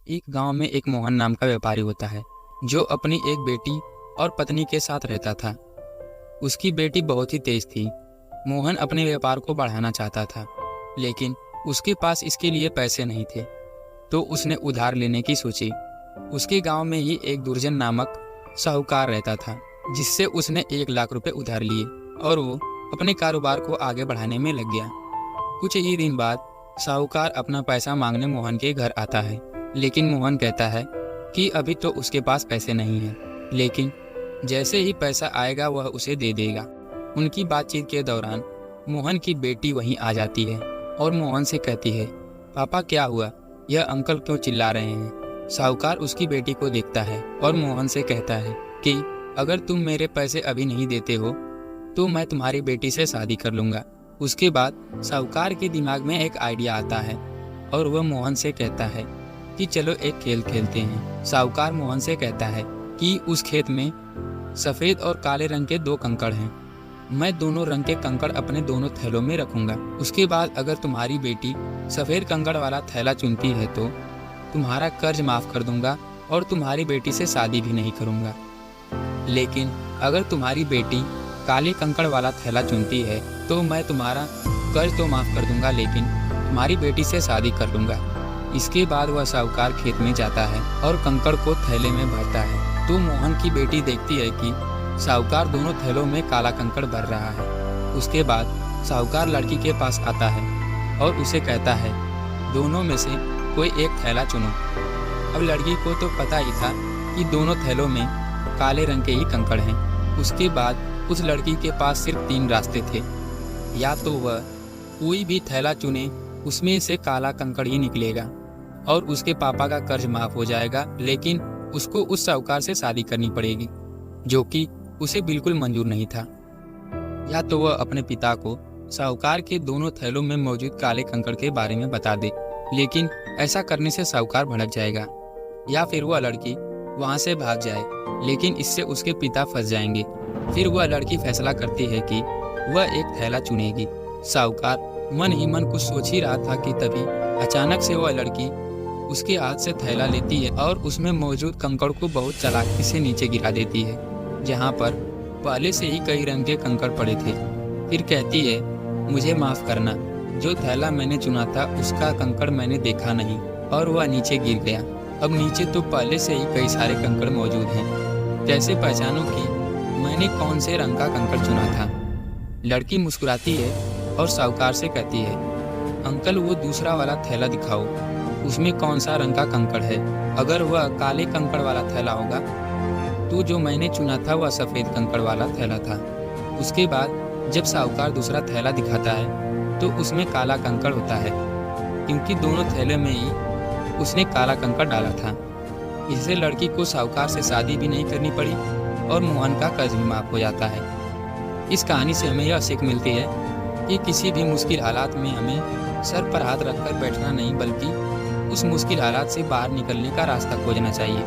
एक गांव में एक मोहन नाम का व्यापारी होता है जो अपनी एक बेटी और पत्नी के साथ रहता था। उसकी बेटी बहुत ही तेज थी। मोहन अपने व्यापार को बढ़ाना चाहता था, लेकिन उसके पास इसके लिए पैसे नहीं थे, तो उसने उधार लेने की सोची। उसके गांव में ही एक दुर्जन नामक साहूकार रहता था, जिससे उसने 1 लाख रुपए उधार लिए और वो अपने कारोबार को आगे बढ़ाने में लग गया। कुछ ही दिन बाद साहूकार अपना पैसा मांगने मोहन के घर आता है, लेकिन मोहन कहता है कि अभी तो उसके पास पैसे नहीं हैं, लेकिन जैसे ही पैसा आएगा वह उसे दे देगा। उनकी बातचीत के दौरान मोहन की बेटी वहीं आ जाती है और मोहन से कहती है, पापा क्या हुआ, यह अंकल क्यों चिल्ला रहे हैं। साहूकार उसकी बेटी को देखता है और मोहन से कहता है कि अगर तुम मेरे पैसे अभी नहीं देते हो तो मैं तुम्हारी बेटी से शादी कर लूँगा। उसके बाद साहूकार के दिमाग में एक आइडिया आता है और वह मोहन से कहता है कि चलो एक खेल खेलते हैं। साहूकार मोहन से कहता है कि उस खेत में सफ़ेद और काले रंग के 2 कंकड़ हैं। मैं दोनों रंग के कंकड़ अपने दोनों थैलों में रखूंगा। उसके बाद अगर तुम्हारी बेटी सफ़ेद कंकड़ वाला थैला चुनती है तो तुम्हारा कर्ज माफ़ कर दूंगा और तुम्हारी बेटी से शादी भी नहीं करूंगा। लेकिन अगर तुम्हारी बेटी काले कंकड़ वाला थैला चुनती है तो मैं तुम्हारा कर्ज तो माफ़ कर दूंगा, लेकिन तुम्हारी बेटी से शादी कर लूँगा। इसके बाद वह साहूकार खेत में जाता है और कंकड़ को थैले में भरता है। तो मोहन की बेटी देखती है कि साहूकार दोनों थैलों में काला कंकड़ भर रहा है। उसके बाद साहूकार लड़की के पास आता है और उसे कहता है, दोनों में से कोई एक थैला चुनो। अब लड़की को तो पता ही था कि दोनों थैलों में काले रंग के ही कंकड़ हैं। उसके बाद उस लड़की के पास सिर्फ 3 रास्ते थे, या तो वह कोई भी थैला चुने, उसमें से काला कंकड़ ही निकलेगा और उसके पापा का कर्ज माफ़ हो जाएगा, लेकिन उसको उस साहूकार से शादी करनी पड़ेगी जो कि उसे बिल्कुल मंजूर नहीं था। या तो वह अपने पिता को साहूकार के दोनों थैलों में मौजूद काले कंकड़ के बारे में बता दे, लेकिन ऐसा करने से साहूकार भड़क जाएगा। या फिर वह लड़की वहाँ से भाग जाए, लेकिन इससे उसके पिता फंस जाएंगे। फिर वह लड़की फैसला करती है कि वह एक थैला चुनेगी। साहूकार मन ही मन कुछ सोच ही रहा था कि तभी अचानक से वह लड़की उसके हाथ से थैला लेती है और उसमें मौजूद कंकड़ को बहुत चालाकी से नीचे गिरा देती है, जहाँ पर पहले से ही कई रंग के कंकड़ पड़े थे। फिर कहती है, मुझे माफ़ करना, जो थैला मैंने चुना था उसका कंकड़ मैंने देखा नहीं और वह नीचे गिर गया। अब नीचे तो पहले से ही कई सारे कंकड़ मौजूद हैं, कैसे पहचानूं कि मैंने कौन से रंग का कंकड़ चुना था। लड़की मुस्कुराती है और साहूकार से कहती है, अंकल वो दूसरा वाला थैला दिखाओ, उसमें कौन सा रंग का कंकड़ है। अगर वह काले कंकड़ वाला थैला होगा तो जो मैंने चुना था वह सफ़ेद कंकड़ वाला थैला था। उसके बाद जब साहूकार दूसरा थैला दिखाता है तो उसमें काला कंकड़ होता है, क्योंकि दोनों थैले में ही उसने काला कंकड़ डाला था। इससे लड़की को साहूकार से शादी भी नहीं करनी पड़ी और मोहन का कर्ज भी माफ़ हो जाता है। इस कहानी से हमें यह सीख मिलती है कि किसी भी मुश्किल हालात में हमें सर पर हाथ रखकर बैठना नहीं, बल्कि उस मुश्किल हालात से बाहर निकलने का रास्ता खोजना चाहिए।